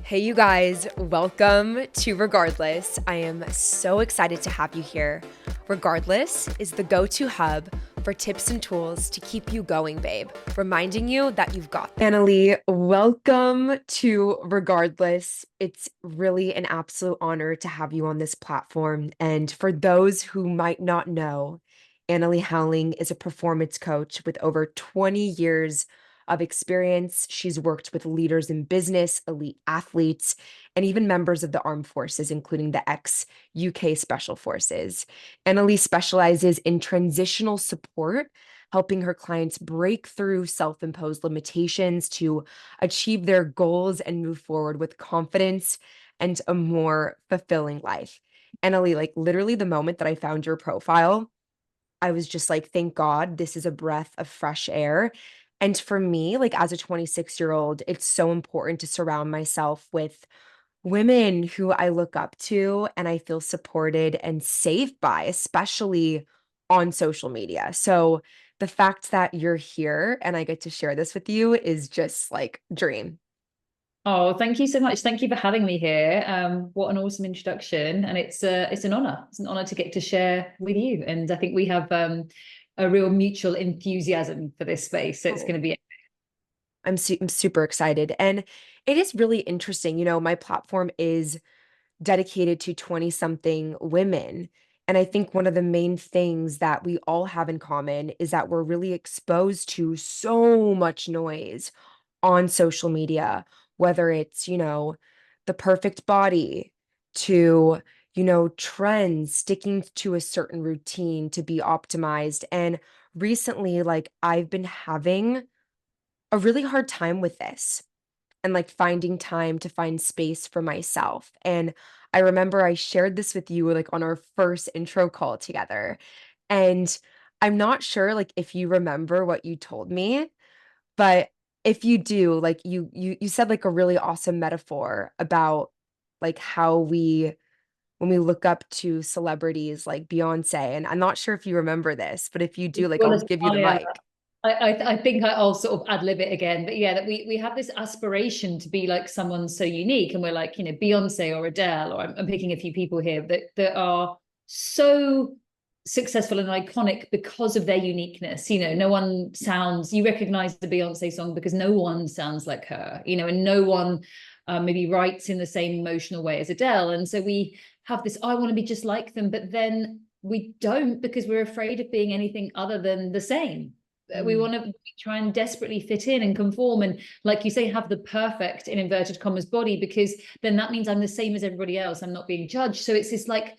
Hey, you guys, welcome to Regardless. I am so excited to have you here. Regardless is the go to hub for tips and tools to keep you going, babe, reminding you that you've got them. Annalie, welcome to Regardless. It's really an absolute honor to have you on this platform. And for those who might not know, Annalie Howling is a performance coach with over 20 years of experience. She's worked with leaders in business, elite athletes, and even members of the armed forces, including the ex-UK Special Forces. Annalie specializes in transitional support, helping her clients break through self-imposed limitations to achieve their goals and move forward with confidence and a more fulfilling life. Annalie, like literally the moment that I found your profile, I was just like, thank God, this is a breath of fresh air. And for me, like as a 26-year-old, it's so important to surround myself with women who I look up to and I feel supported and safe by, especially on social media. So the fact that you're here and I get to share this with you is just like dream. Oh, thank you so much. Thank you for having me here. What an awesome introduction, and it's an honor. It's an honor to get to share with you. And I think we have a real mutual enthusiasm for this space. So it's Oh. going to be I'm super excited. And it is really interesting. My platform is dedicated to 20 something women. And I think one of the main things that we all have in common is that we're really exposed to so much noise on social media, whether it's, the perfect body to, trends, sticking to a certain routine to be optimized. And recently, like, I've been having a really hard time with this and like finding time to find space for myself. And I remember I shared this with you like on our first intro call together. And I'm not sure like if you remember what you told me, but if you do, like you said like a really awesome metaphor about like how we when we look up to celebrities like Beyonce. And I'm not sure if you remember this, but if you do, like I'll honest. give you the mic. I think I'll sort of ad lib it again, but yeah, that we have this aspiration to be like someone so unique, and we're like Beyonce or Adele, or I'm picking a few people here that are so successful and iconic because of their uniqueness. No one sounds, you recognize the Beyonce song because no one sounds like her, and no one maybe writes in the same emotional way as Adele, and so we have this, I want to be just like them, but then we don't because we're afraid of being anything other than the same. We Mm. want to try and desperately fit in and conform, and like you say, have the perfect, in inverted commas, body, because then that means I'm the same as everybody else, I'm not being judged. So it's this like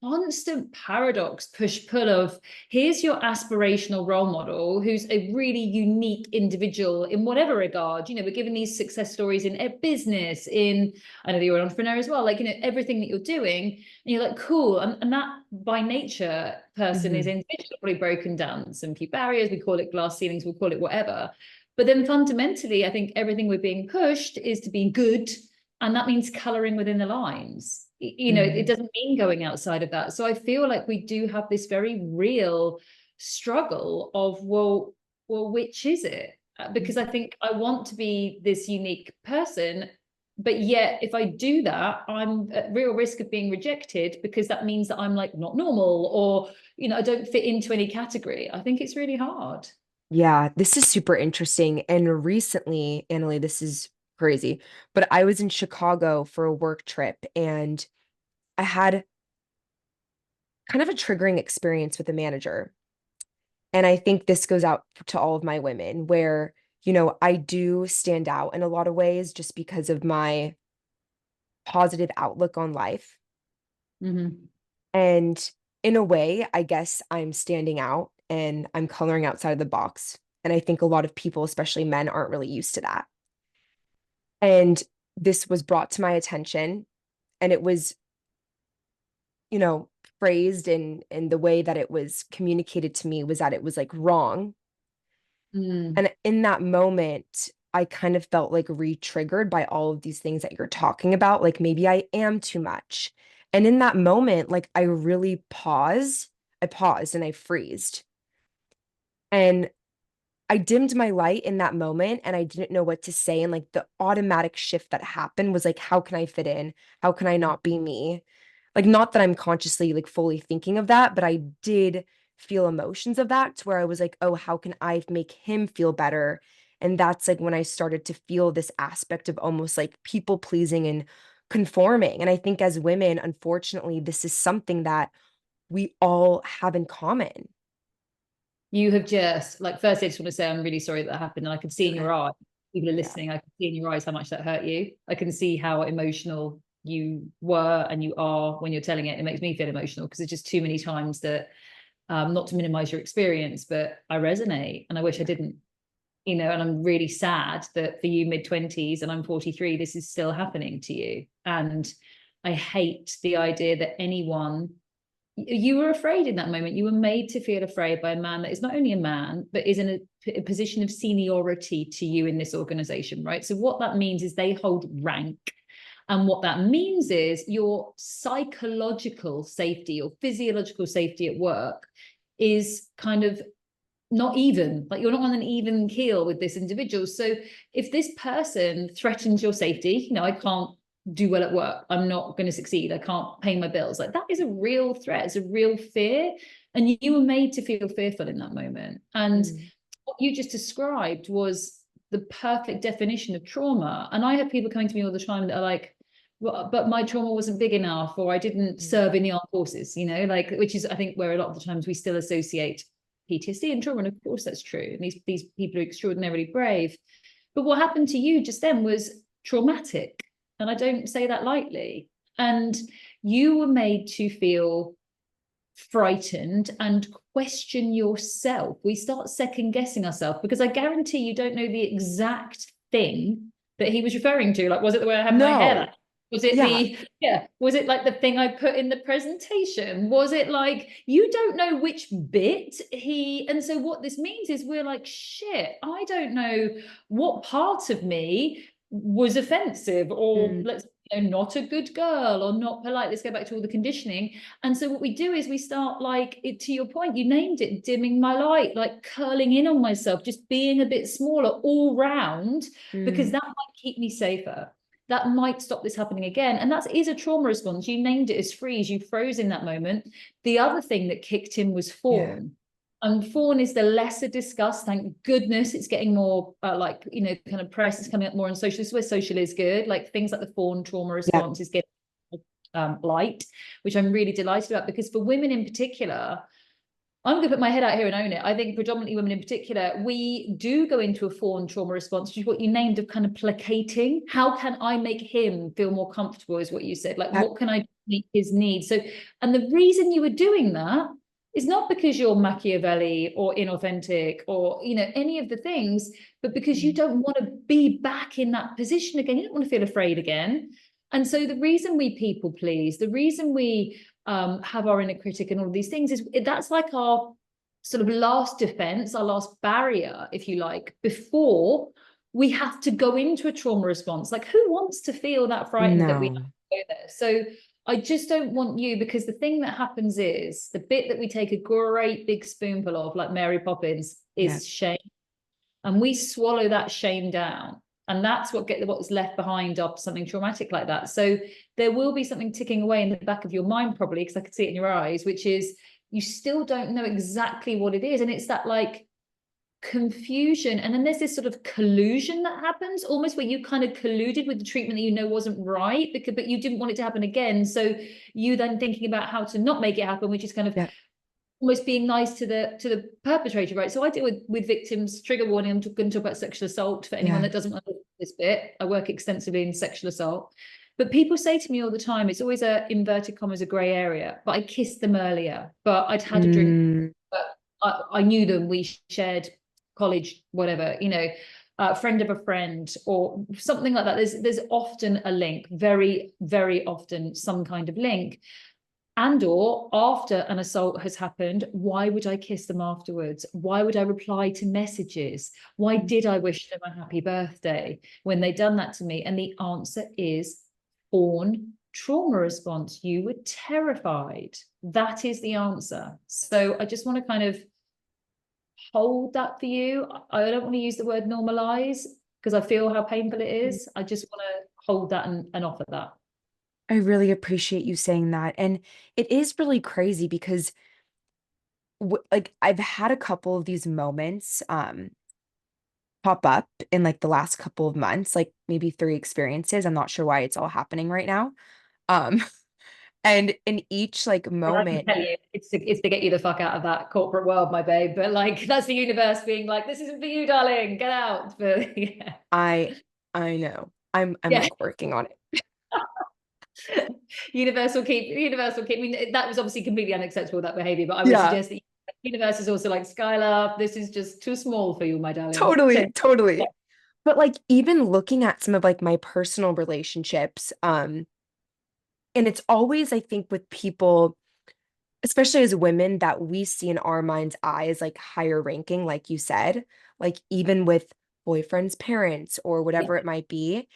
constant paradox, push pull of, here's your aspirational role model who's a really unique individual in whatever regard. We're given these success stories in business, in, I know that you're an entrepreneur as well, like everything that you're doing, and you're like, cool. And that by nature person is Mhm. individually broken down some few barriers. We call it glass ceilings, we'll call it whatever. But then fundamentally, I think everything we're being pushed is to be good, and that means coloring within the lines. It Mhm. doesn't mean going outside of that. So I feel like we do have this very real struggle of, well, which is it? Because I think I want to be this unique person, but yet if I do that, I'm at real risk of being rejected, because that means that I'm like not normal, or I don't fit into any category. I think it's really hard. Yeah, this is super interesting. And recently, Annalie, this is crazy, but I was in Chicago for a work trip and I had kind of a triggering experience with a manager. And I think this goes out to all of my women where, I do stand out in a lot of ways just because of my positive outlook on life. Mm-hmm. And in a way, I guess I'm standing out and I'm coloring outside of the box. And I think a lot of people, especially men, aren't really used to that. And this was brought to my attention and it was, you know, phrased in the way that it was communicated to me was that it was like wrong. Mm. And in that moment, I kind of felt like re-triggered by all of these things that you're talking about. Like maybe I am too much. And in that moment, like I really paused and I freezed. And I dimmed my light in that moment and I didn't know what to say. And like the automatic shift that happened was like, how can I fit in? How can I not be me? Like, not that I'm consciously like fully thinking of that, but I did feel emotions of that to where I was like, oh, how can I make him feel better? And that's like when I started to feel this aspect of almost like people pleasing and conforming. And I think as women, unfortunately, this is something that we all have in common. You have just, like, firstly, I just want to say I'm really sorry that happened. And I can see in Okay. your eyes, people are Yeah. listening, I can see in your eyes how much that hurt you. I can see how emotional you were and you are when you're telling it. It makes me feel emotional because it's just too many times that, not to minimize your experience, but I resonate and I wish I didn't, and I'm really sad that for you mid-20s and I'm 43, this is still happening to you. And I hate the idea that anyone, you were afraid in that moment. You were made to feel afraid by a man that is not only a man, but is in a position of seniority to you in this organization, right? So what that means is they hold rank. And what that means is your psychological safety or physiological safety at work is kind of not even, like you're not on an even keel with this individual. So if this person threatens your safety, I can't do well at work, I'm not going to succeed, I can't pay my bills, like that is a real threat, it's a real fear. And you were made to feel fearful in that moment. And Mm. what you just described was the perfect definition of trauma. And I have people coming to me all the time that are like, well, but my trauma wasn't big enough, or I didn't Mm. serve in the armed forces, like, which is, I think, where a lot of the times we still associate PTSD and trauma. And of course that's true. And these people are extraordinarily brave. But what happened to you just then was traumatic. And I don't say that lightly. And you were made to feel frightened and question yourself. We start second guessing ourselves because I guarantee you don't know the exact thing that he was referring to. Like, was it the way I had my hair? No. Was it Yeah. was it like the thing I put in the presentation? Was it like, you don't know which bit and so what this means is we're like, shit, I don't know what part of me was offensive or Mm. let's not a good girl or not polite. Let's go back to all the conditioning. And so what we do is we start, like, to your point, you named it, dimming my light, like curling in on myself, just being a bit smaller all round, because Mm. that might keep me safer. That might stop this happening again. And that is a trauma response. You named it as freeze. You froze in that moment. The other thing that kicked in was Yeah. fawn. And fawn is the lesser discussed. Thank goodness it's getting more kind of press is coming up more on social. This is where social is good. Like things like the fawn trauma Yeah. response is getting light, which I'm really delighted about, because for women in particular, I'm going to put my head out here and own it. I think predominantly women in particular, we do go into a fawn trauma response, which is what you named, of kind of placating. How can I make him feel more comfortable, is what you said. Like, That, what can I meet his needs? So, and the reason you were doing that is not because you're Machiavelli or inauthentic or, any of the things, but because you mm. don't want to be back in that position again. You don't want to feel afraid again. And so the reason we people please, the reason we have our inner critic and all of these things is that's like our sort of last defense, our last barrier, if you like, before we have to go into a trauma response. Like, who wants to feel that frightened that we have No. to go there? So I just don't want you, because the thing that happens is the bit that we take a great big spoonful of, like Mary Poppins, Yeah. is shame. And we swallow that shame down. And that's what's left behind after something traumatic like that. So there will be something ticking away in the back of your mind, probably, because I could see it in your eyes, which is you still don't know exactly what it is. And it's that, like, confusion. And then there's this sort of collusion that happens, almost where you kind of colluded with the treatment that wasn't right, but you didn't want it to happen again. So you then thinking about how to not make it happen, which is kind of Yeah. almost being nice to the perpetrator, right? So I deal with victims. Trigger warning, I'm going to talk about sexual assault for anyone Yeah. that doesn't know this bit. I work extensively in sexual assault, but people say to me all the time, it's always a inverted commas a gray area, but I kissed them earlier, but I'd had a drink, Mm. but I knew them, we shared college, whatever, a friend of a friend or something like that. There's often a link, very, very often some kind of link. And or after an assault has happened, why would I kiss them afterwards? Why would I reply to messages? Why did I wish them a happy birthday when they done that to me? And the answer is fawn trauma response. You were terrified. That is the answer. So I just want to kind of hold that for you. I don't want to use the word normalize because I feel how painful it is. I just want to hold that and offer that. I really appreciate you saying that. And it is really crazy because like I've had a couple of these moments pop up in like the last couple of months, like maybe three experiences. I'm not sure why it's all happening right now. Um and in each like Well, I can moment, tell you, it's to get you the fuck out of that corporate world, my babe. But like, that's the universe being like, this isn't for you, darling. Get out. But yeah, I I know. I'm yeah. like working on it. Universe will keep. I mean, that was obviously completely unacceptable, that behavior. But I would Yeah, suggest that universe is also like, Skylar, this is just too small for you, my darling. So totally, yeah. totally. But like even looking at some of like my personal relationships, and it's always, I think, with people, especially as women, that we see in our mind's eye as like higher ranking, like you said, like even with boyfriend's parents or Yeah. whatever it might be.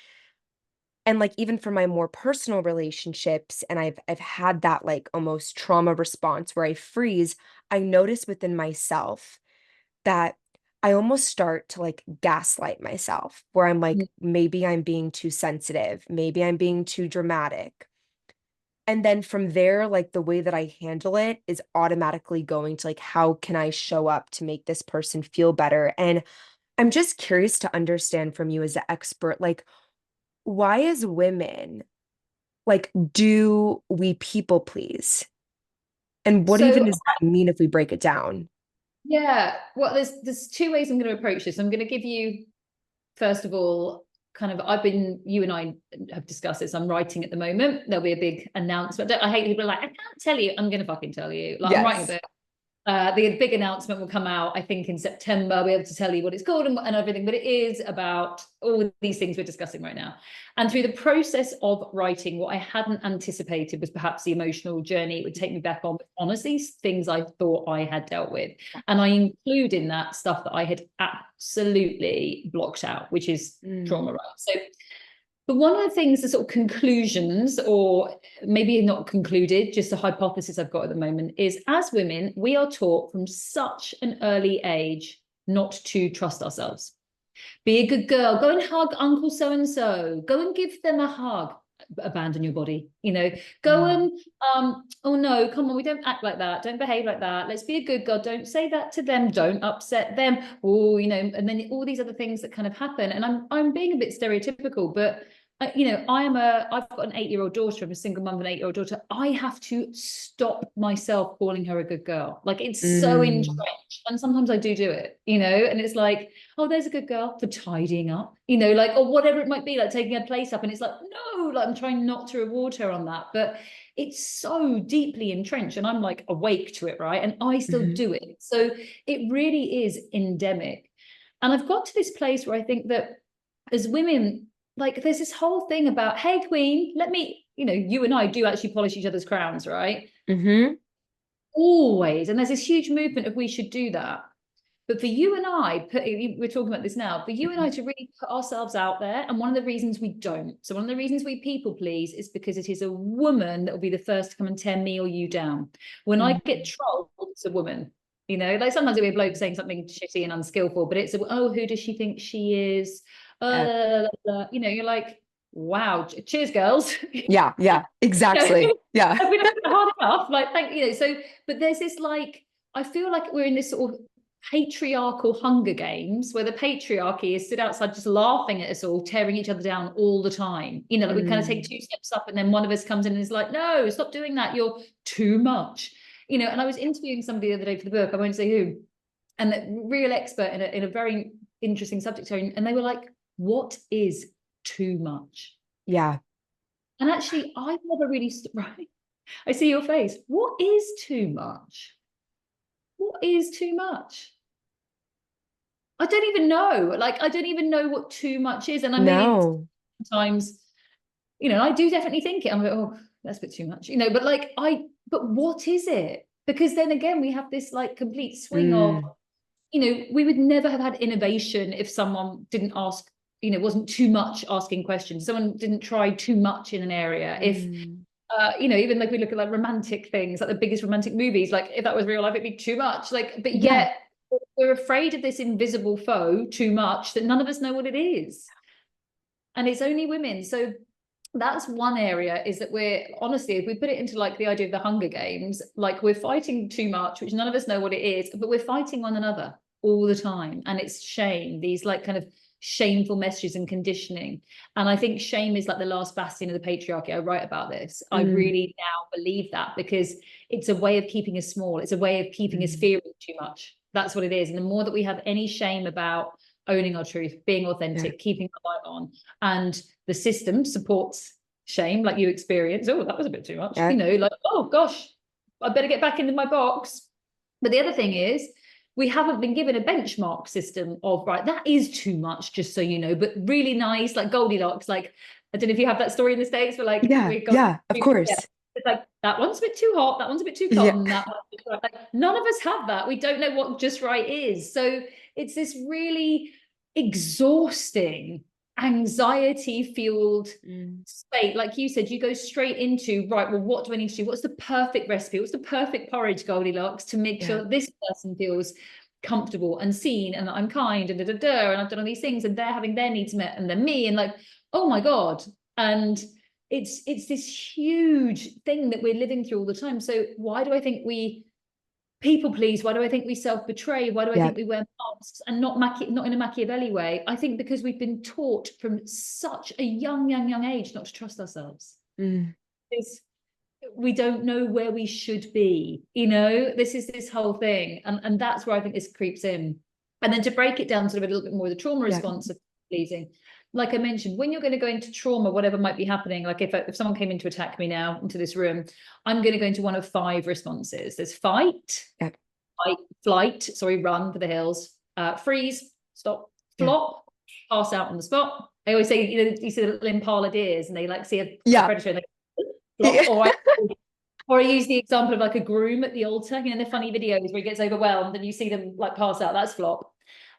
And like even for my more personal relationships, and I've had that like almost trauma response where I freeze, I notice within myself that I almost start to like gaslight myself, where I'm like, maybe I'm being too sensitive, maybe I'm being too dramatic. And then from there, like the way that I handle it is automatically going to like, how can I show up to make this person feel better? And I'm just curious to understand from you as an expert, like, why as women, like, do we people please? And what even So does that mean if we break it down? yeah, well, there's two ways I'm going to approach this. I'm going to give you, first of all, kind of, you and I have discussed this. I'm writing at the moment. There'll be a big announcement. I hate people like, I can't tell you. I'm going to fucking tell you. Like, I'm writing a Yes. book. The big announcement will come out, I think, in September. I'll be able to tell you what it's called and everything, but it is about all these things we're discussing right now. And through the process of writing, what I hadn't anticipated was perhaps the emotional journey it would take me back on. But honestly, things I thought I had dealt with. And I include in that stuff that I had absolutely blocked out, which is trauma, Mm, right? So but one of the things, the sort of conclusions, or maybe not concluded, just a hypothesis I've got at the moment, is as women, we are taught from such an early age not to trust ourselves. Be a good girl, go and hug Uncle so and so, go and give them a hug. Abandon your body, go mm, and oh no, come on, we don't act like that, don't behave like that, let's be a good girl, don't say that to them, don't upset them. Oh, and then all these other things that kind of happen. And I'm being a bit stereotypical, but I've got an 8-year-old daughter. I'm a single mum of an 8-year-old daughter. I have to stop myself calling her a good girl. Like, it's so mm, entrenched. And sometimes I do it, and it's like, oh, there's a good girl for tidying up, like, or whatever it might be, like taking her place up. And it's like, no, like, I'm trying not to reward her on that. But it's so deeply entrenched and I'm like awake to it, right? And I still mhm. do it. So it really is endemic. And I've got to this place where I think that as women, like, there's this whole thing about, hey, queen, let me, you and I do actually polish each other's crowns, right? Mhm. Always. And there's this huge movement of we should do that. But for you and we're talking about this now, for you and I Mhm. to really put ourselves out there, and one of the reasons we don't, so one of the reasons we people please is because it is a woman that will be the first to come and tear me or you down. When I get Mhm. trolled, it's a woman. Like sometimes it'll be a bloke saying something shitty and unskillful, but it's oh, who does she think she is? Yep. You're like, wow, cheers, girls. Yeah, yeah, exactly. Yeah. Have we not been hard enough? Like, so, but there's this like, I feel like we're in this sort of patriarchal Hunger Games where the patriarchy is stood outside just laughing at us all, tearing each other down all the time. Like we kind of take Mm, 2 steps up and then one of us comes in and is like, no, stop doing that. You're too much. And I was interviewing somebody the other day for the book, I won't say who, and a real expert in a very interesting subject area. And they were like, what is too much? yeah. And actually, I've never really, right? I see your face. What is too much? What is too much? I don't even know. Like, I don't even know what too much is. And I maybe No. sometimes, I do definitely think it. I'm like, oh, that's a bit too much, but what is it? Because then again, we have this like complete swing of, Mm, we would never have had innovation if someone didn't ask, wasn't too much asking questions. Someone didn't try too much in an area. If mm, even like we look at like romantic things, like the biggest romantic movies, like if that was real life, it'd be too much. Like, but yeah. yet we're afraid of this invisible foe too much that none of us know what it is. And it's only women. So that's one area, is that we're, honestly, if we put it into like the idea of the Hunger Games, like we're fighting too much, which none of us know what it is, but we're fighting one another all the time. And it's shame, these like kind of shameful messages and conditioning. And I think shame is like the last bastion of the patriarchy. I write about this. I really now believe that, because it's a way of keeping us small. It's a way of keeping us fearing too much. That's what it is. And the more that we have any shame about owning our truth, being authentic, keeping the light on, and the system supports shame, like you experience. Oh, that was a bit too much. You know, like, oh gosh, I better get back into my box. But the other thing is, we haven't been given a benchmark system of, right, that is too much, just so you know, but really nice, like Goldilocks. Like, I don't know if you have that story in the States where like, of course. it's like, that one's a bit too hot, that one's a bit too cold, and that one's just right. Like, none of us have that. We don't know what just right is. So it's this really exhausting, anxiety fueled state. Like you said, you go straight into, right, well, what do I need to do? What's the perfect recipe? What's the perfect porridge, Goldilocks, to make sure that this person feels comfortable and seen, and that I'm kind, and and I've done all these things, and they're having their needs met, and then me, and like, oh my God. And it's this huge thing that we're living through all the time. So why do I think we people please? Why do I think we self-betray? Why do I think we wear masks? And not in a Machiavelli way. I think because we've been taught from such a young age not to trust ourselves. Because we don't know where we should be. You know, this is this whole thing. And that's where I think this creeps in. And then to break it down sort of a little bit more, the trauma response of pleasing. Like I mentioned, when you're going to go into trauma, whatever might be happening, like if someone came in to attack me now into this room, I'm going to go into one of 5 responses. There's fight, flight, run for the hills, freeze, stop, flop, pass out on the spot. I always say, you know, you see the little impala deers and they like see a predator and they flop, or I use the example of like a groom at the altar, you know, the funny videos where he gets overwhelmed and you see them like pass out, that's flop.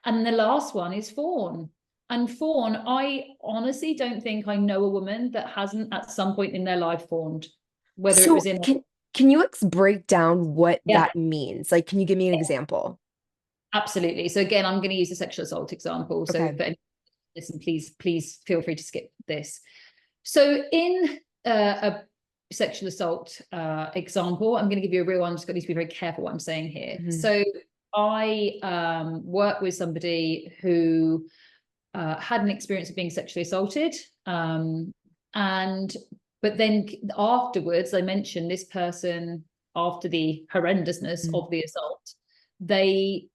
And the last one is fawn. And fawn, I honestly don't think I know a woman that hasn't at some point in their life fawned, whether it was in. Can you break down what that means? Like, can you give me an example? Absolutely. So again, I'm going to use a sexual assault example. So for anyone, listen, please feel free to skip this. So in a sexual assault example, I'm going to give you a real one. I'm just going to be very careful what I'm saying here. So I work with somebody who had an experience of being sexually assaulted, but then afterwards, I mentioned this person, after the horrendousness of the assault, the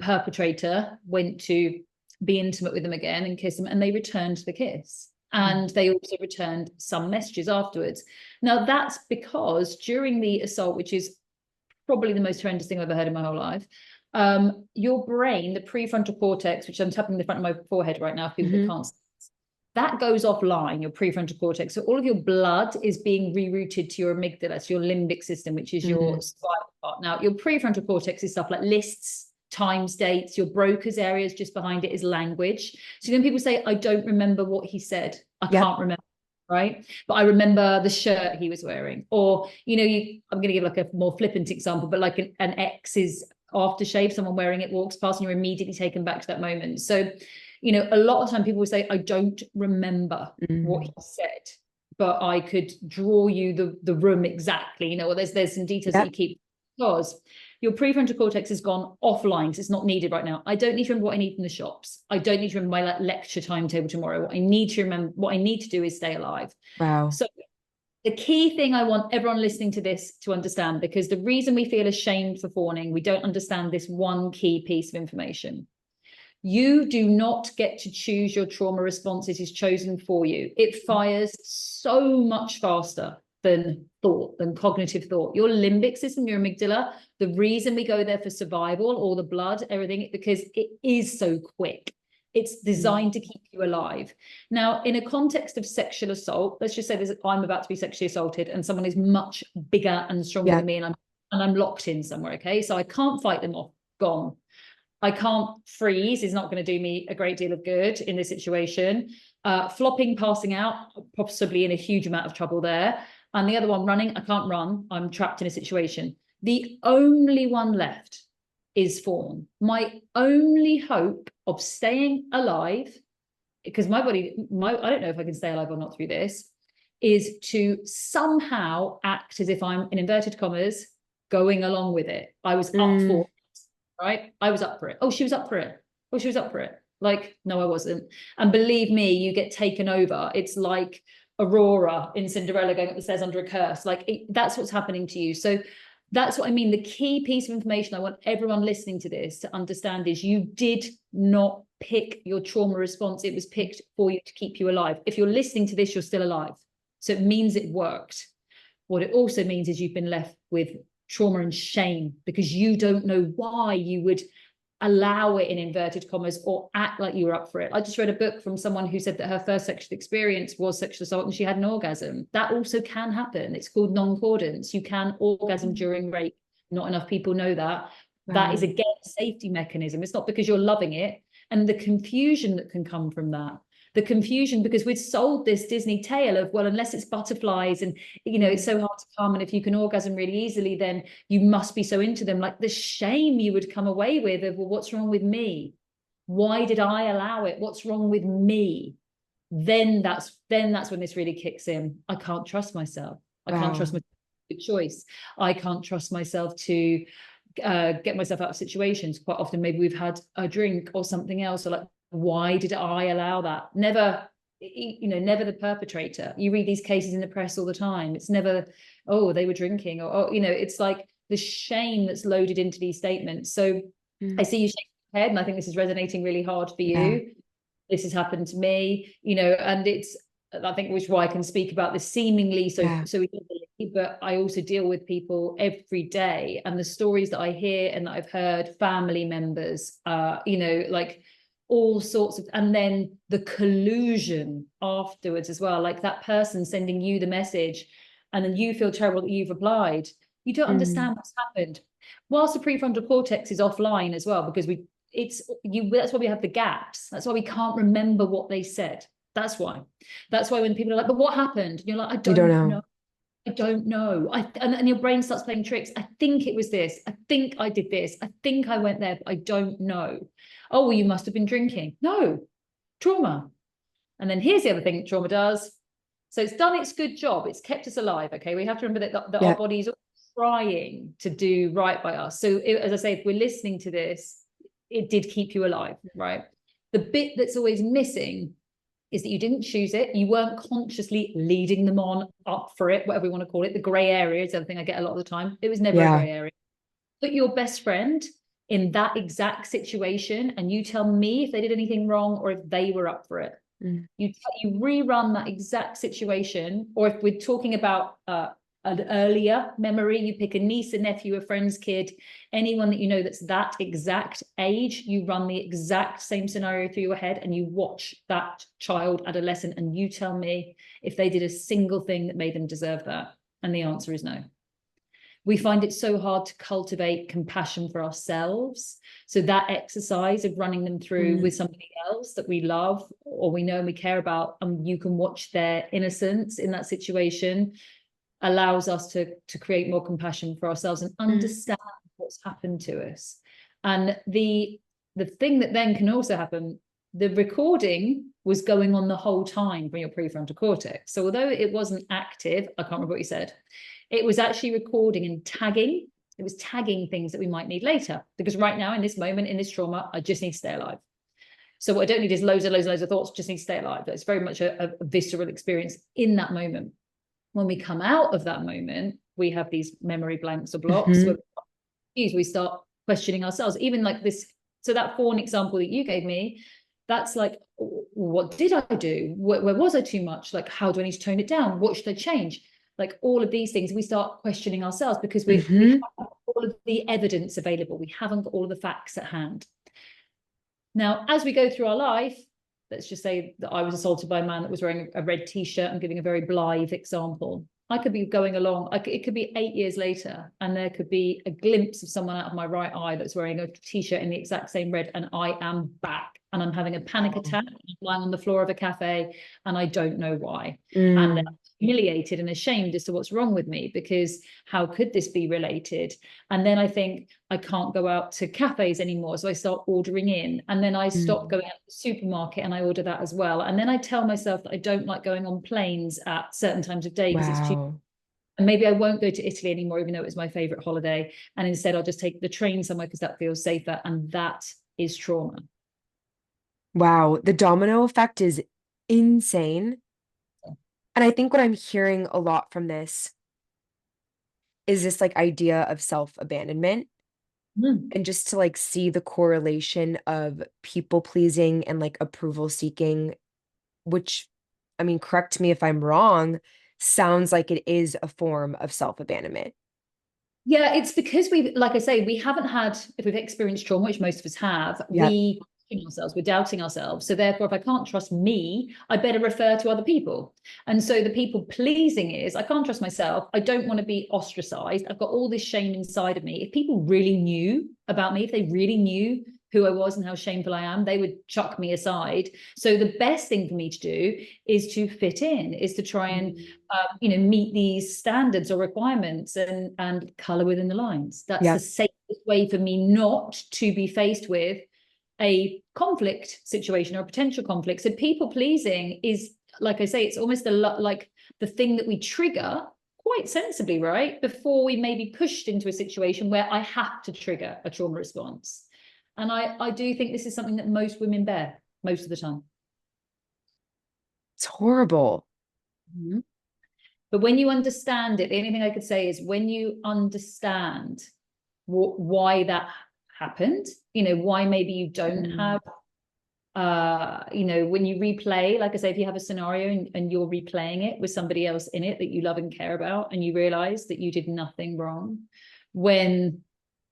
perpetrator went to be intimate with them again and kiss them, and they returned the kiss. And they also returned some messages afterwards. Now, that's because during the assault, which is probably the most horrendous thing I've ever heard in my whole life, your brain, the prefrontal cortex, which I'm tapping the front of my forehead right now, for people that can't see, that goes offline, your prefrontal cortex. So all of your blood is being rerouted to your amygdala, to your limbic system, which is your spinal part. Now, your prefrontal cortex is stuff like lists, times, dates. Your broca's areas just behind it is language. So when people say, I don't remember what he said, I can't remember. Right. But I remember the shirt he was wearing. Or, you know, I'm going to give like a more flippant example, but like an ex's aftershave, someone wearing it walks past and you're immediately taken back to that moment. So, you know, a lot of time people will say, I don't remember what he said, but I could draw you the room exactly. You know, well, there's some details that you keep, because your prefrontal cortex has gone offline because it's not needed right now. I don't need to remember what I need from the shops. I don't need to remember my lecture timetable tomorrow. What I need to do is stay alive. Wow. So the key thing I want everyone listening to this to understand, because the reason we feel ashamed for fawning, we don't understand this one key piece of information. You do not get to choose your trauma response. It is chosen for you. It fires so much faster than thought, than cognitive thought. Your limbic system, your amygdala, the reason we go there for survival, all the blood, everything, because it is so quick. It's designed to keep you alive. Now, in a context of sexual assault, let's just say I'm about to be sexually assaulted and someone is much bigger and stronger than me, and I'm locked in somewhere, okay? So I can't fight them off, gone. I can't freeze, is not going to do me a great deal of good in this situation. Flopping, passing out, possibly in a huge amount of trouble there. And the other one, running, I can't run. I'm trapped in a situation. The only one left is formed. My only hope of staying alive, because my body, I don't know if I can stay alive or not through this, is to somehow act as if I'm, in inverted commas, going along with it. I was up for it, right? I was up for it. Oh, she was up for it. Oh, she was up for it. Like, no, I wasn't. And believe me, you get taken over. It's like Aurora in Cinderella going up the stairs under a curse. Like, that's what's happening to you. So that's what I mean. The key piece of information I want everyone listening to this to understand is you did not pick your trauma response. It was picked for you to keep you alive. If you're listening to this, you're still alive. So it means it worked. What it also means is you've been left with trauma and shame because you don't know why you would allow it in inverted commas or act like you were up for it. I just read a book from someone who said that her first sexual experience was sexual assault and she had an orgasm. That also can happen. It's called non-concordance. You can orgasm during rape. Not enough people know that. Wow. That is, again, a safety mechanism. It's not because you're loving it. And the confusion that can come from that. The confusion, because we've sold this Disney tale of, well, unless it's butterflies and, you know, it's so hard to come. And if you can orgasm really easily, then you must be so into them. Like the shame you would come away with of, well, what's wrong with me? Why did I allow it? What's wrong with me? Then that's when this really kicks in. I can't trust myself. I can't trust my choice. I can't trust myself to get myself out of situations. Quite often, maybe we've had a drink or something else, or like, why did I allow that? Never, you know, never the perpetrator. You read these cases in the press all the time. It's never, oh, they were drinking, or you know, it's like the shame that's loaded into these statements. So I see you shaking your head, and I think this is resonating really hard for you. Yeah. This has happened to me, you know, and it's, I think, which is why I can speak about this seemingly so easily, but I also deal with people every day, and the stories that I hear and that I've heard, family members, you know, like all sorts of, and then the collusion afterwards as well, like that person sending you the message and then you feel terrible that you've replied. You don't understand what's happened. Whilst the prefrontal cortex is offline as well, because that's why we have the gaps. That's why we can't remember what they said. That's why when people are like, but what happened? And you're like, I don't know. I don't know. And your brain starts playing tricks. I think it was this. I think I did this. I think I went there, but I don't know. Oh, well, you must have been drinking. No, trauma. And then here's the other thing that trauma does. So it's done its good job. It's kept us alive. Okay. We have to remember that our bodies are trying to do right by us. So as I say, if we're listening to this, it did keep you alive, right? The bit that's always missing is that you didn't choose it. You weren't consciously leading them on up for it, whatever we want to call it. The gray area is the other thing I get a lot of the time. It was never a gray area. Put your best friend in that exact situation and you tell me if they did anything wrong or if they were up for it. You rerun that exact situation, or if we're talking about an earlier memory, you pick a niece, a nephew, a friend's kid, anyone that you know that's that exact age, you run the exact same scenario through your head and you watch that child, adolescent, and you tell me if they did a single thing that made them deserve that. And the answer is no. We find it so hard to cultivate compassion for ourselves. So that exercise of running them through with somebody else that we love or we know and we care about, and you can watch their innocence in that situation, allows us to create more compassion for ourselves and understand what's happened to us. And the thing that then can also happen, the recording was going on the whole time from your prefrontal cortex. So although it wasn't active, I can't remember what you said, it was actually recording and tagging. It was tagging things that we might need later. Because right now, in this moment, in this trauma, I just need to stay alive. So what I don't need is loads of thoughts, just need to stay alive. It's very much a visceral experience in that moment. When we come out of that moment, we have these memory blanks or blocks where we start questioning ourselves. Even like this, so that fawn example that you gave me, that's like, what did I do? Where was I too much? Like, how do I need to tone it down? What should I change? Like all of these things, we start questioning ourselves because we have all of the evidence available. We haven't got all of the facts at hand. Now, as we go through our life, let's just say that I was assaulted by a man that was wearing a red t-shirt. I'm giving a very blithe example. I could be going along, it could be 8 years later, and there could be a glimpse of someone out of my right eye that's wearing a t-shirt in the exact same red, and I am back, and I'm having a panic attack, lying on the floor of a cafe, and I don't know why. And then humiliated and ashamed as to what's wrong with me, because how could this be related? And then I think I can't go out to cafes anymore, so I start ordering in, and then I stop Mm. going out to the supermarket and I order that as well. And then I tell myself that I don't like going on planes at certain times of day because it's too, Wow. and maybe I won't go to Italy anymore, even though it was my favorite holiday, and instead I'll just take the train somewhere because that feels safer. And that is trauma. Wow. The domino effect is insane. And I think what I'm hearing a lot from this is this like idea of self-abandonment, Mm. and just to like see the correlation of people pleasing and like approval seeking, which, I mean, correct me if I'm wrong, sounds like it is a form of self-abandonment. Yeah, it's because we, like I say, we haven't had, if we've experienced trauma, which most of us have, Yep. we question ourselves, we're doubting ourselves. So therefore, if I can't trust me, I better refer to other people. And so the people pleasing is, I can't trust myself. I don't want to be ostracized. I've got all this shame inside of me. If people really knew about me, if they really knew who I was and how shameful I am, they would chuck me aside. So the best thing for me to do is to fit in, is to try and Mm. meet these standards or requirements, and color within the lines. That's the Yep. safest way for me not to be faced with a conflict situation or a potential conflict. So people pleasing is, like I say, it's almost like the thing that we trigger quite sensibly, right, before we may be pushed into a situation where I have to trigger a trauma response. And I do think this is something that most women bear most of the time. It's horrible. Mhm. But when you understand it, the only thing I could say is when you understand why that happened, why maybe you don't Mm. have, when you replay, like I say, if you have a scenario and you're replaying it with somebody else in it that you love and care about, and you realize that you did nothing wrong, when,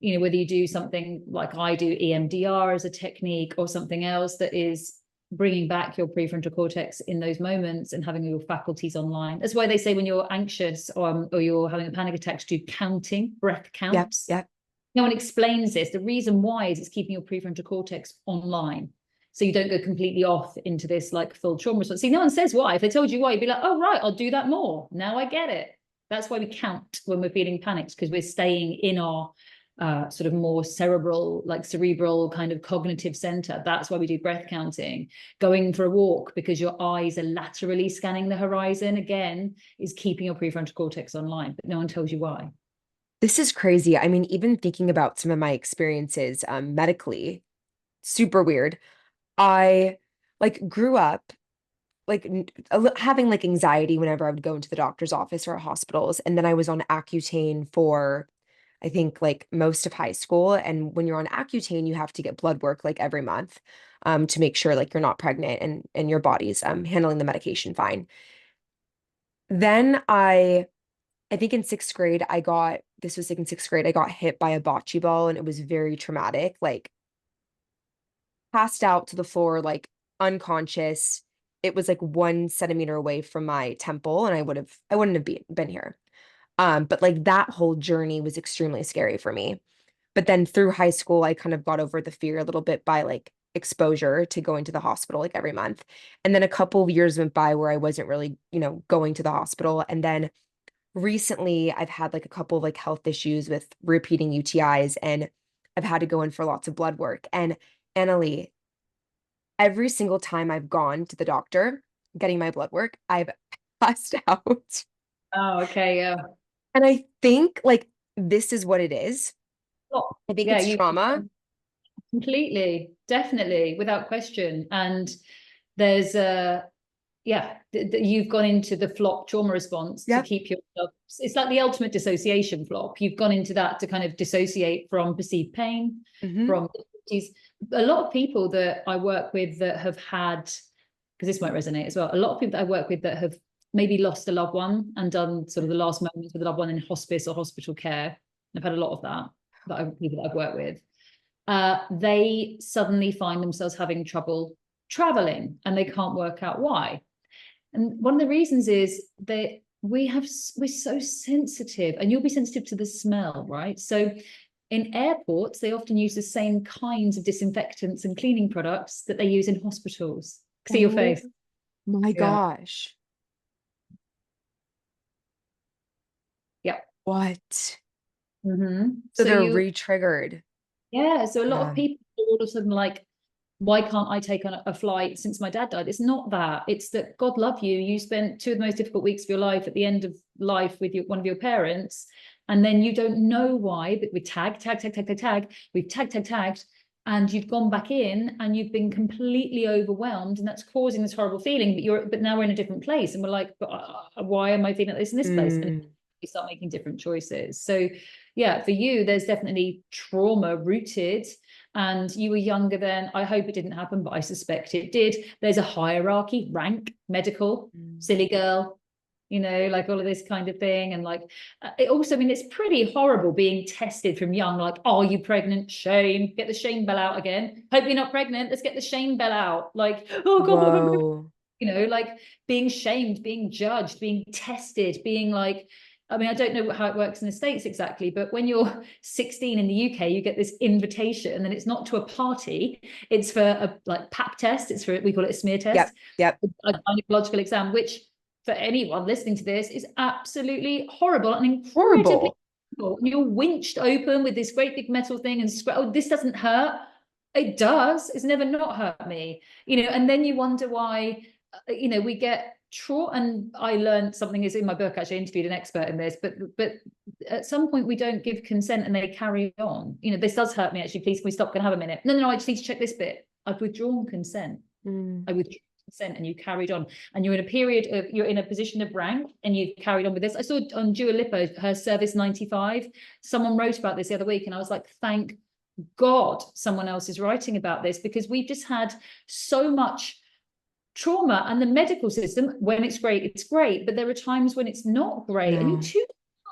whether you do something like I do, EMDR as a technique, or something else that is bringing back your prefrontal cortex in those moments and having your faculties online. That's why they say when you're anxious, or you're having a panic attack, to do counting, breath Yep. counts. Yep. No one explains this. The reason why is it's keeping your prefrontal cortex online. So you don't go completely off into this like full trauma response. See, no one says why. If they told you why, you'd be like, oh, right, I'll do that more. Now I get it. That's why we count when we're feeling panicked, because we're staying in our sort of more cerebral kind of cognitive center. That's why we do breath counting. Going for a walk because your eyes are laterally scanning the horizon, again, is keeping your prefrontal cortex online, but no one tells you why. This is crazy. I mean, even thinking about some of my experiences medically, super weird. I like grew up like having like anxiety whenever I would go into the doctor's office or hospitals. And then I was on Accutane for, I think, like most of high school. And when you're on Accutane, you have to get blood work like every month to make sure like you're not pregnant and your body's handling the medication fine. Then I think in sixth grade, this was like in sixth grade, I got hit by a bocce ball and it was very traumatic, like passed out to the floor, like unconscious. It was like 1 centimeter away from my temple and I wouldn't have been here. But like that whole journey was extremely scary for me. But then through high school, I kind of got over the fear a little bit by like exposure to going to the hospital like every month. And then a couple of years went by where I wasn't really, going to the hospital. And then recently I've had like a couple of like health issues with repeating UTIs and I've had to go in for lots of blood work. And Annalie, every single time I've gone to the doctor getting my blood work, I've passed out. Oh, okay, yeah. And I think like this is what it is. Oh, I think yeah, it's you trauma. completely, definitely, without question. And there's you've gone into the flop trauma response to Yep. keep yourself. It's like the ultimate dissociation flop. You've gone into that to kind of dissociate from perceived pain, Hmm. from difficulties. A lot of people that I work with that have had, because this might resonate as well, a lot of people that I work with that have maybe lost a loved one and done sort of the last moments with a loved one in hospice or hospital care. I've had a lot of people that I've worked with. They suddenly find themselves having trouble traveling and they can't work out why. And one of the reasons is that we're so sensitive, and you'll be sensitive to the smell, right? So in airports, they often use the same kinds of disinfectants and cleaning products that they use in hospitals. See your Oh face. my Yeah. gosh. What? So So they're you, re-triggered. yeah, so a lot of Yeah. people are all of a sudden like, why can't I take on a flight since my dad died? It's not that. It's that God love you. You spent two of the most difficult weeks of your life at the end of life with one of your parents, and then you don't know why, but we tag, we've tagged, and you've gone back in and you've been completely overwhelmed, and that's causing this horrible feeling. But now we're in a different place, and we're like, but why am I feeling like this in this place? And Mm. we start making different choices. So, yeah, for you, there's definitely trauma rooted, and you were younger then. I hope it didn't happen, but I suspect it did. There's a hierarchy, rank, medical, Mm. silly girl, like all of this kind of thing. And like, it also, I mean, it's pretty horrible being tested from young, like, are you pregnant? Shame, get the shame bell out again. Hope you're not pregnant. Let's get the shame bell out. Like, oh God, what if I'm pregnant? Whoa. Like being shamed, being judged, being tested, being like, I mean, I don't know how it works in the States exactly, but when you're 16 in the UK, you get this invitation, and it's not to a party, it's for a like pap test. It's for, we call it a smear Yep. test, Yep. a gynecological exam, which for anyone listening to this is absolutely horrible and incredibly Horrible. painful. And you're winched open with this great big metal thing and oh, this doesn't hurt. It does. It's never not hurt me, and then you wonder why, we get trauma. And I learned something, is in my book, actually. I interviewed an expert in this, but at some point we don't give consent and they carry on. This does hurt me, actually, please can we stop, can I have a minute? No, I just need to check this bit. I've withdrawn consent. Mm. I withdrew consent, and you carried on, and you're in a position of rank, and you've carried on with this. I saw on Dua Lipa, her Service 95, someone wrote about this the other week, and I was like, thank God someone else is writing about this, because we've just had so much trauma. And the medical system, when it's great, but there are times when it's not great, and you're No. too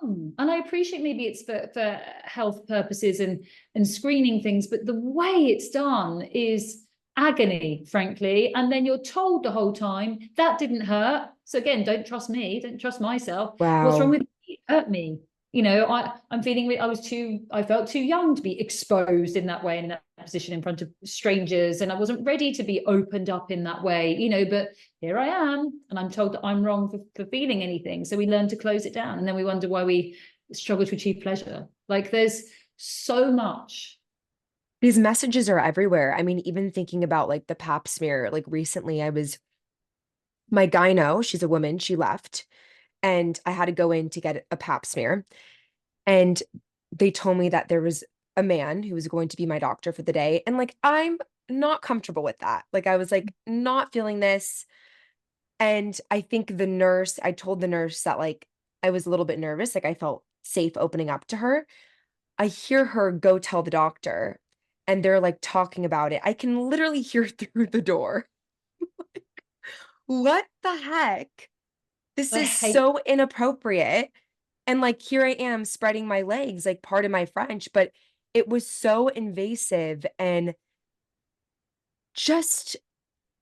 young. And I appreciate maybe it's for health purposes and screening things, but the way it's done is agony, frankly. And then you're told the whole time that didn't hurt. So again, don't trust me, don't trust myself. What's wrong Wow. with me? It hurt me. I'm feeling I felt too young to be exposed in that way, in that position in front of strangers, and I wasn't ready to be opened up in that way, but here I am, and I'm told that I'm wrong for feeling anything. So we learn to close it down, and then we wonder why we struggle to achieve pleasure. Like, there's so much. These messages are everywhere. I mean, even thinking about like the pap smear, like recently my gyno, she's a woman, she left, and I had to go in to get a pap smear. And they told me that there was a man who was going to be my doctor for the day. And like, I'm not comfortable with that. Like, I was like, not feeling this. And I think I told the nurse that like I was a little bit nervous. Like, I felt safe opening up to her. I hear her go tell the doctor, and they're like talking about it. I can literally hear through the door. What the heck? This I is hate so inappropriate. And like here I am spreading my legs, like pardon my French, but it was so invasive. And just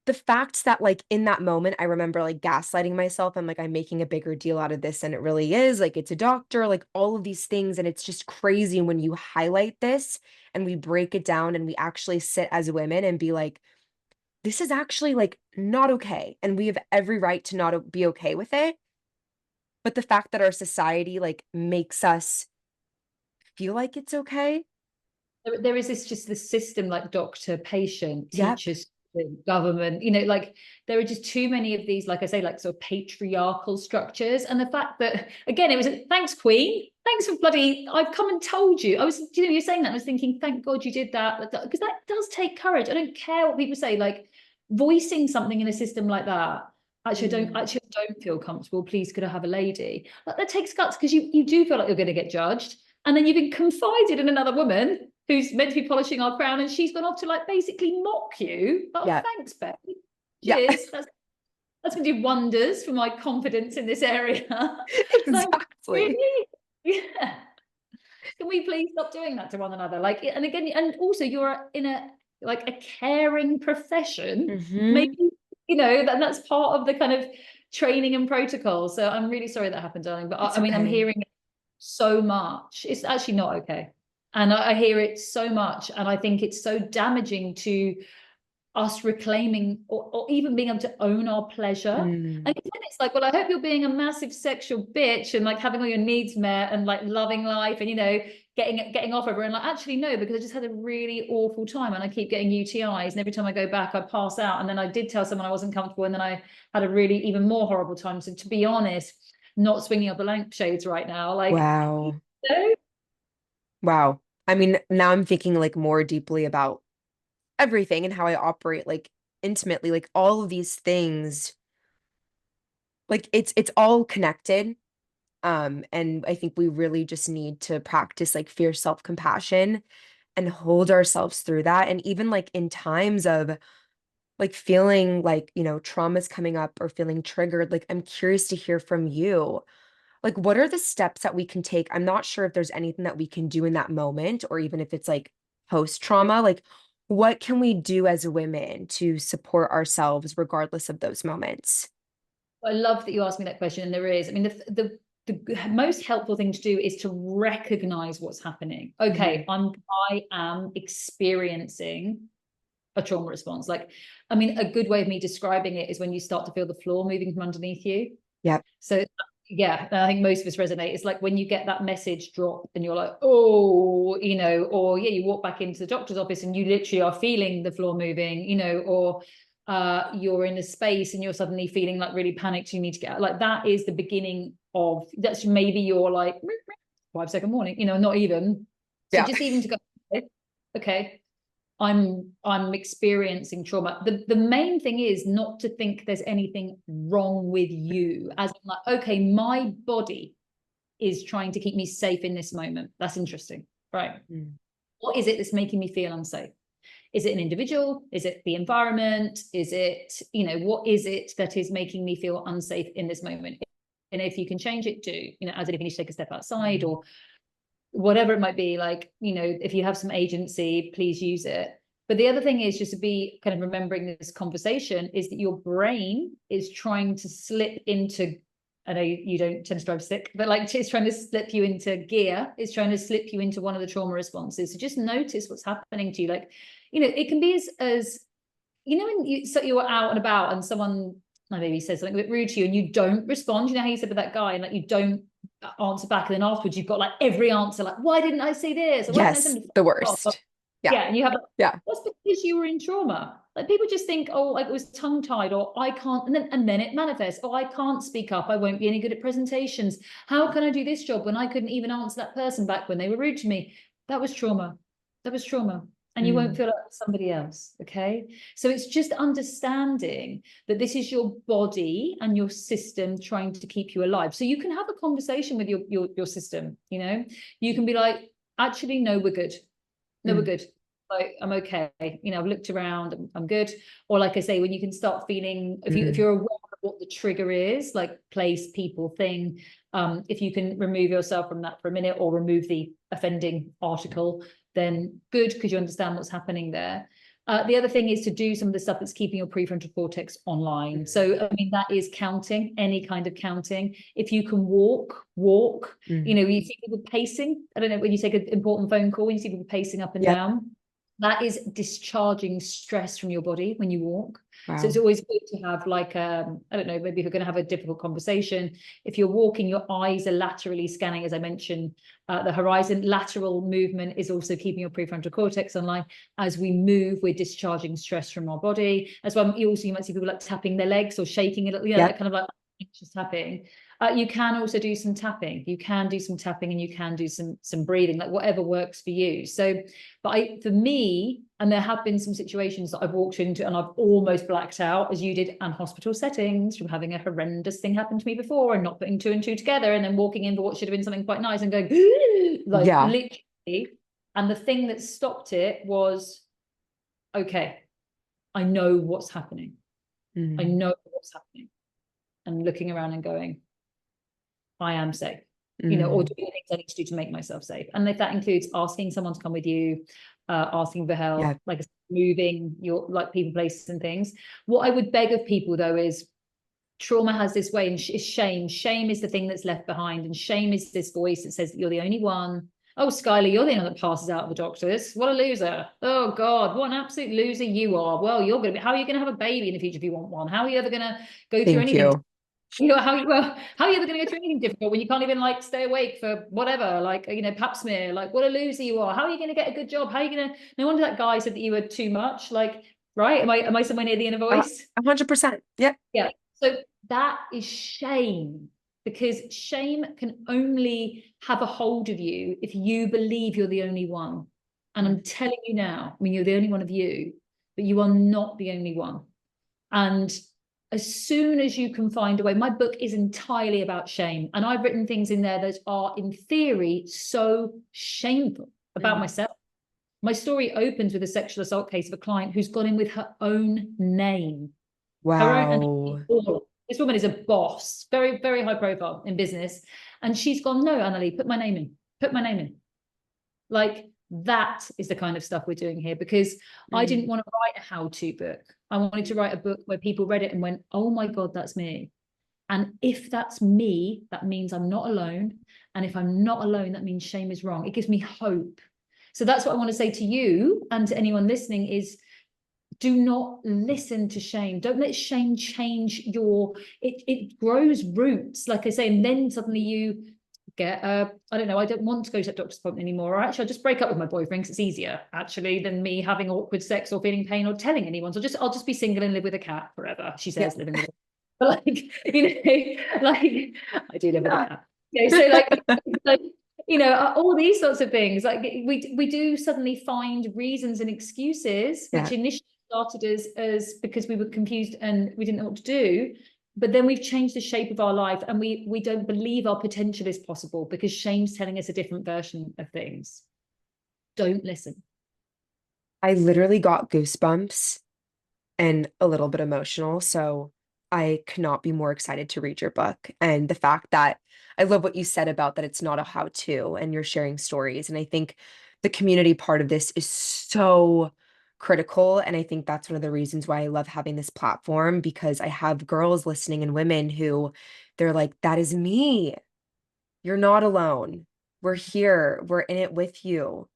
the fact that like in that moment, I remember like gaslighting myself. I'm like, I'm making a bigger deal out of this than it really is. Like it's a doctor, like all of these things. And it's just crazy when you highlight this and we break it down and we actually sit as women and be like, this is actually like not okay. And we have every right to not be okay with it. But the fact that our society like makes us feel like it's okay. there is this system, like doctor, patient, Yep. teachers, government, like there are just too many of these, like I say, like sort of patriarchal structures. And the fact that, again, it was thanks, Queen, thanks for bloody, I've come and told you. I was, you're saying that, I was thinking, thank God you did that, because that does take courage. I don't care what people say, like voicing something in a system like that. Mm. Actually I don't feel comfortable. Please, could I have a lady? Like, that takes guts, because you do feel like you're going to get judged, and then you've been confided in another woman who's meant to be polishing our crown, and she's gone off to like basically mock you. Oh, Yep. thanks, Beck. Yeah. Cheers. That's going to do wonders for my confidence in this area. Like, Exactly. really? Yeah. Can we please stop doing that to one another? Like, and again, and also you're in a like a caring profession. Hmm. Maybe, that's part of the kind of training and protocol. So I'm really sorry that happened, darling. But It's I mean, I'm okay. hearing it so much. It's actually not okay. And I hear it so much. And I think it's so damaging to us reclaiming or even being able to own our pleasure. Mm. And then it's like, well, I hope you're being a massive sexual bitch and like having all your needs met and like loving life and, you know, getting off everyone. Like, actually, no, because I just had a really awful time and I keep getting UTIs. And every time I go back, I pass out. And then I did tell someone I wasn't comfortable. And then I had a really even more horrible time. So to be honest, not swinging up the lampshades right now. Like, Wow. you know, Wow. I mean, now I'm thinking like more deeply about everything and how I operate like intimately, like all of these things, like it's all connected. And I think we really just need to practice like fierce self-compassion and hold ourselves through that. And even like in times of like feeling like, you know, trauma's coming up or feeling triggered, like I'm curious to hear from you. Like, what are the steps that we can take? I'm not sure if there's anything that we can do in that moment, or even if it's like post trauma. Like, what can we do as women to support ourselves regardless of those moments? I love that you asked me that question. And there is, I mean, the most helpful thing to do is to recognize what's happening. Okay, Mhm. I am experiencing a trauma response. Like, I mean, a good way of me describing it is when you start to feel the floor moving from underneath you. Yep. So yeah, I think most of us resonate. It's like when you get that message drop and you're like, oh, you know, or yeah, you walk back into the doctor's office and you literally are feeling the floor moving, you know, or you're in a space and you're suddenly feeling like really panicked, you need to get out. Like that is the beginning of, that's maybe your like 5 second warning, you know, not even. So Yeah. just even to go, okay, I'm experiencing trauma. The main thing is not to think there's anything wrong with you, as in like, okay, my body is trying to keep me safe in this moment. That's interesting, right? Mm. What is it that's making me feel unsafe? Is it an individual? Is it the environment? Is it, you know, what is it that is making me feel unsafe in this moment? And if you can change it, do, you know, as in if you need to take a step outside Mm. or whatever it might be, like, you know, if you have some agency, please use it. But the other thing is just to be kind of remembering this conversation is that your brain is trying to slip into, I know you don't tend to drive stick, but like it's trying to slip you into gear, it's trying to slip you into one of the trauma responses. So just notice what's happening to you. Like, you know, it can be as you know, when you're out and about and someone maybe says something a bit rude to you and you don't respond, you know how you said with that guy and like you don't answer back, and then afterwards you've got like every answer, like, why didn't I say this? Or why didn't I Yes, send the off? worst. Yeah. Yeah, and you have, Yeah. that's because you were in trauma. Like people just think, oh, like it was tongue tied, or I can't, and then it manifests. Oh, I can't speak up. I won't be any good at presentations. How can I do this job when I couldn't even answer that person back when they were rude to me? That was trauma. That was trauma. And you won't Mm. feel like somebody else. Okay. So it's just understanding that this is your body and your system trying to keep you alive. So you can have a conversation with your system, you know, you can be like, actually, no, we're good. No, we're Mm. good. Like, I'm okay. You know, I've looked around, I'm good. Or like I say, when you can start feeling, if Mm. you're aware of what the trigger is, like place, people, thing, if you can remove yourself from that for a minute or remove the offending article, then good, because you understand what's happening there. The other thing is to do some of the stuff that's keeping your prefrontal cortex online. So, I mean, that is counting, any kind of counting. If you can walk. You Mm. know, you see people pacing. I don't know, when you take an important phone call, when you see people pacing up and Yep. down, that is discharging stress from your body when you walk. So it's Wow. always good to have like, I don't know, maybe if you're going to have a difficult conversation, if you're walking, your eyes are laterally scanning, as I mentioned, the horizon. Lateral movement is also keeping your prefrontal cortex online. As we move, we're discharging stress from our body. As well, you might see people like tapping their legs or shaking it, you know, Yep. that kind of like anxious tapping. You can also do some tapping. You can do some tapping and you can do some breathing, like whatever works for you. So, but for me, and there have been some situations that I've walked into and I've almost blacked out, as you did, and hospital settings from having a horrendous thing happen to me before and not putting two and two together, and then walking in for what should have been something quite nice and going like Yeah. literally. And the thing that stopped it was, okay, I know what's happening. I Mm. know what's happening. And looking around and going, I am safe, you know, or Mm. doing the things I need to do to make myself safe. And if that includes asking someone to come with you, asking for Yeah. help, like moving your like people, places, and things. What I would beg of people though is trauma has this way, and is shame. Shame is the thing that's left behind, and shame is this voice that says that you're the only one. Oh, Skylar, you're the one that passes out of the doctors. What a loser. Oh God, what an absolute loser you are. Well, how are you going to have a baby in the future if you want one? How are you ever going to go through Thank anything? you. How are you ever going to go through anything difficult when you can't even like stay awake for whatever, like, pap smear? Like, what a loser you are. How are you going to get a good job? How are you going to, no wonder that guy said that you were too much. Like, right? Am I somewhere near the inner voice? 100%. Yep. Yeah. So that is shame, because shame can only have a hold of you if you believe you're the only one. And I'm telling you now, I mean, you're the only one of you, but you are not the only one. And as soon as you can find a way, my book is entirely about shame. And I've written things in there that are, in theory, so shameful about myself. My story opens with a sexual assault case of a client who's gone in with her own name. Her own, Wow. and this woman is a boss, very, very high profile in business. And she's gone, no, Annalie, put my name in. Put my name in. Like, that is the kind of stuff we're doing here, because I didn't want to write a how-to book. I wanted to write a book where people read it and went, oh my God, that's me. And if that's me, that means I'm not alone. And if I'm not alone, that means shame is wrong. It gives me hope. So that's what I want to say to you and to anyone listening is, do not listen to shame. Don't let shame change it grows roots, like I say, and then suddenly you get I don't know, I don't want to go to that doctor's appointment anymore, or actually I'll just break up with my boyfriend because it's easier actually than me having awkward sex or feeling pain or telling anyone. So I'll just be single and live with a cat forever, she says, living with it. But like, like I do live with a cat. So like all these sorts of things, like we do suddenly find reasons and excuses, which initially started as because we were confused and we didn't know what to do, but then we've changed the shape of our life, and we don't believe our potential is possible because shame's telling us a different version of things. Don't listen. I literally got goosebumps and a little bit emotional. So I could not be more excited to read your book. And the fact that I love what you said about that it's not a how-to and you're sharing stories. And I think the community part of this is so critical. And I think that's one of the reasons why I love having this platform, because I have girls listening and women who they're like, that is me. You're not alone. We're here. We're in it with you.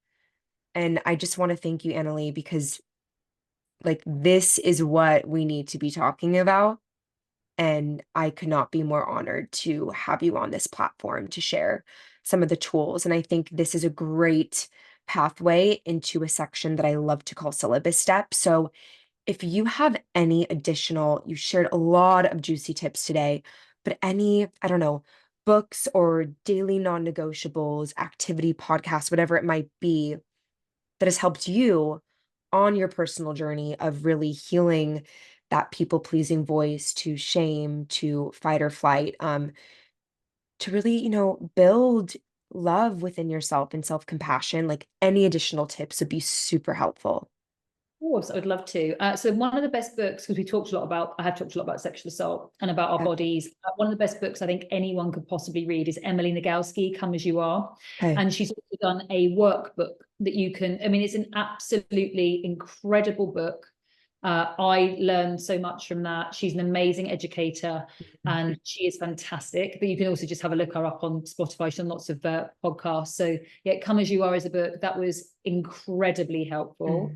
And I just want to thank you, Annalie, because like this is what we need to be talking about. And I could not be more honored to have you on this platform to share some of the tools. And I think this is a great pathway into a section that I love to call syllabus steps. So if you have any additional, you shared a lot of juicy tips today, but any, I don't know, books or daily non-negotiables, activity podcasts, whatever it might be, that has helped you on your personal journey of really healing that people-pleasing voice, to shame, to fight or flight, to really, build love within yourself and self-compassion, like any additional tips would be super helpful. Of course, I would love to. So one of the best books, because I have talked a lot about sexual assault and about our Yeah. bodies. One of the best books I think anyone could possibly read is Emily Nagoski, Come As You Are. Okay. And she's also done a workbook that you can, I mean, it's an absolutely incredible book. I learned so much from that. She's an amazing educator and she is fantastic. But you can also just have a look her up on Spotify. She's on lots of podcasts. So yeah, Come As You Are is a book that was incredibly helpful.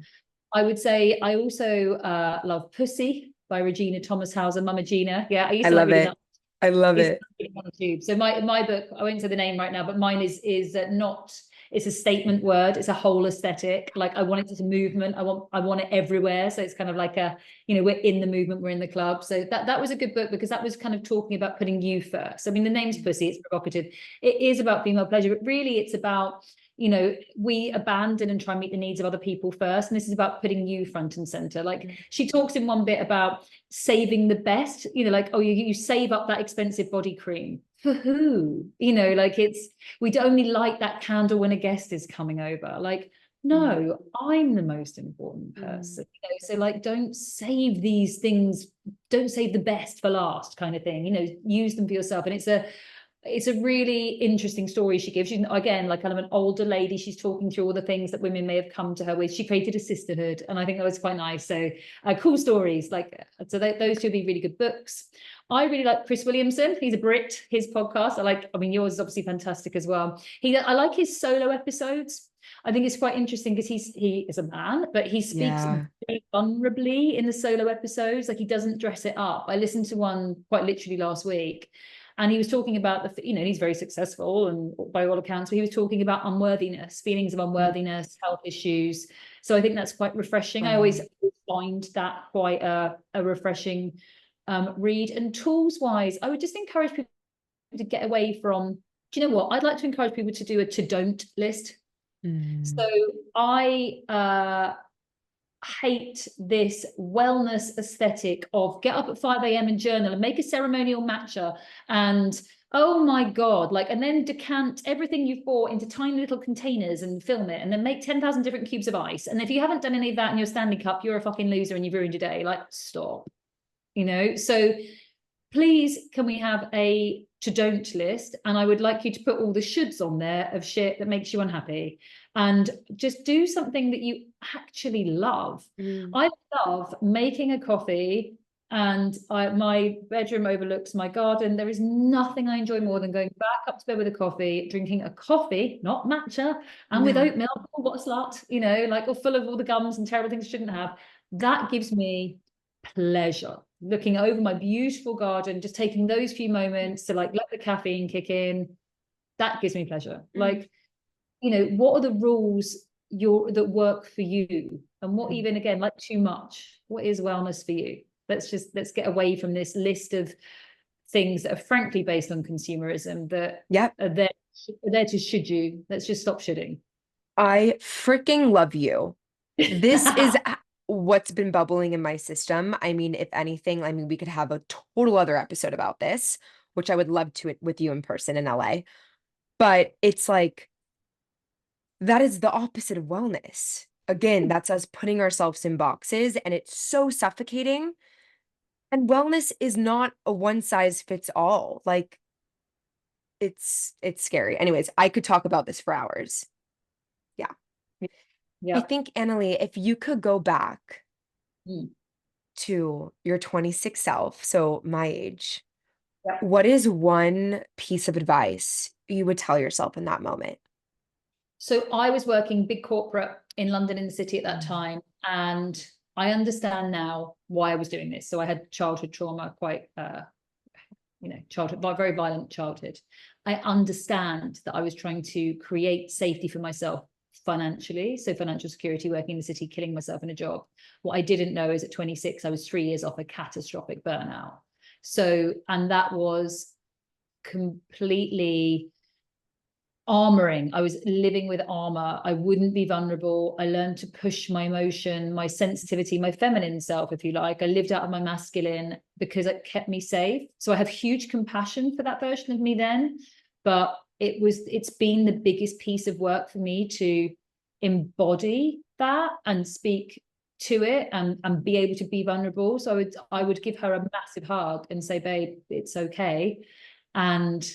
I would say I also love Pussy by Regina Thomas Hauser, Mama Gina. Yeah, I used I to like love reading it. that. I love It's it. on YouTube. So my book, I won't say the name right now, but mine is not. It's a statement word. It's a whole aesthetic. Like I want it to movement. I want it everywhere. So it's kind of like we're in the movement, we're in the club. So that was a good book because that was kind of talking about putting you first. I mean, the name's Pussy. It's provocative. It is about female pleasure, but really it's about we abandon and try and meet the needs of other people first. And this is about putting you front and center. Like she talks in one bit about saving the best, like, oh, you save up that expensive body cream. For who? Like we'd only light that candle when a guest is coming over. Like, no, I'm the most important person. So like, don't save these things, don't save the best for last kind of thing, use them for yourself. And it's a really interesting story she gives. She's, again, like kind of an older lady. She's talking through all the things that women may have come to her with. She created a sisterhood, and I think that was quite nice. So cool stories. Like, so those two would be really good books. I really like Chris Williamson. He's a Brit. His podcast, I mean, yours is obviously fantastic as well. I like his solo episodes. I think it's quite interesting because he is a man, but he speaks Yeah. very vulnerably in the solo episodes. Like, he doesn't dress it up. I listened to one quite literally last week, and he was talking about he's very successful and by all accounts, but he was talking about unworthiness, feelings of unworthiness, health issues. So I think that's quite refreshing. I always find that quite a refreshing read. And tools wise, I would just encourage people to get away from, do you know what? I'd like to encourage people to do a to don't list. So I hate this wellness aesthetic of get up at 5 a.m. and journal and make a ceremonial matcha and oh my God, like, and then decant everything you've bought into tiny little containers and film it and then make 10,000 different cubes of ice. And if you haven't done any of that in your Stanley Cup, you're a fucking loser and you've ruined your day. Like, stop, so please, can we have a to don't list? And I would like you to put all the shoulds on there of shit that makes you unhappy, and just do something that you actually love. I love making a coffee, and my bedroom overlooks my garden. There is nothing I enjoy more than going back up to bed with a coffee, drinking a coffee, not matcha, and with oat milk. Oh, what a slut, like, or full of all the gums and terrible things I shouldn't have. That gives me pleasure, looking over my beautiful garden, just taking those few moments to like let the caffeine kick in. That gives me pleasure. Like, what are the rules that work for you, and what, even again, like, too much, what is wellness for you? Let's get away from this list of things that are frankly based on consumerism that are there to should you. Let's just stop shoulding. I freaking love you. This is what's been bubbling in my system. I mean, if anything, I mean, we could have a total other episode about this, which I would love to with you in person in LA. But it's like, that is the opposite of wellness. Again, that's us putting ourselves in boxes, and it's so suffocating. And wellness is not a one size fits all. Like, it's scary. Anyways, I could talk about this for hours. Yeah. I think, Annalie, if you could go back to your 26 self, so my age, what is one piece of advice you would tell yourself in that moment? So I was working big corporate in London, in the city at that time, and I understand now why I was doing this. So I had childhood trauma, quite, childhood, very violent childhood. I understand that I was trying to create safety for myself financially. So financial security, working in the city, killing myself in a job. What I didn't know is at 26, I was 3 years off a catastrophic burnout. So, and that was completely armoring. I was living with armor. I wouldn't be vulnerable. I learned to push my emotion, my sensitivity, my feminine self, if you like. I lived out of my masculine because it kept me safe. So I have huge compassion for that version of me then, but it's been the biggest piece of work for me to embody that and speak to it and be able to be vulnerable. So I would give her a massive hug and say, babe, it's okay. And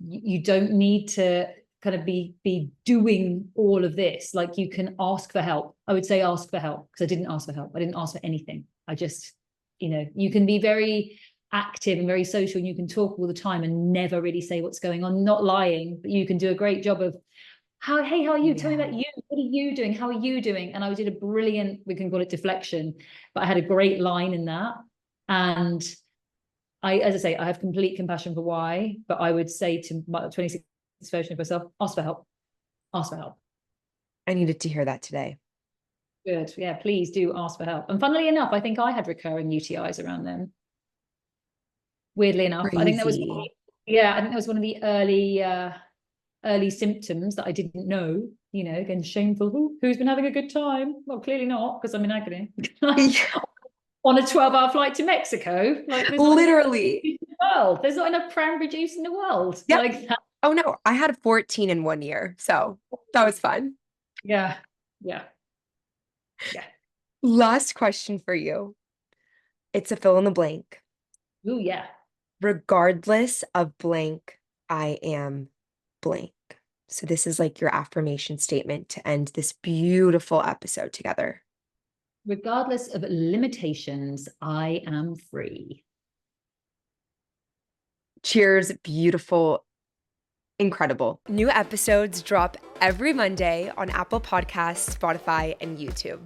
you don't need to kind of be doing all of this. Like, you can ask for help. I would say ask for help, because I didn't ask for help. I didn't ask for anything. I just, you can be very active and very social, and you can talk all the time and never really say what's going on, not lying, but you can do a great job of hey, how are you? Tell me about you. What are you doing? How are you doing? And I did a brilliant, we can call it deflection, but I had a great line in that. And as I say, I have complete compassion for why, but I would say to my 26 version of myself, ask for help. Ask for help. I needed to hear that today. Good. Yeah, please do ask for help. And funnily enough, I think I had recurring UTIs around then. Weirdly enough, Crazy. I think that was one of the early symptoms that I didn't know. Again, shameful. Who's been having a good time? Well, clearly not, because I'm in agony. On a 12-hour flight to Mexico, like, literally, there's not enough cranberry juice in the world. Yep. Like that. Oh no, I had 14 in 1 year, so that was fun. Yeah. Last question for you. It's a fill in the blank. Oh yeah. Regardless of blank, I am blank. So this is like your affirmation statement to end this beautiful episode together. Regardless of limitations, I am free. Cheers, beautiful, incredible. New episodes drop every Monday on Apple Podcasts, Spotify, and YouTube.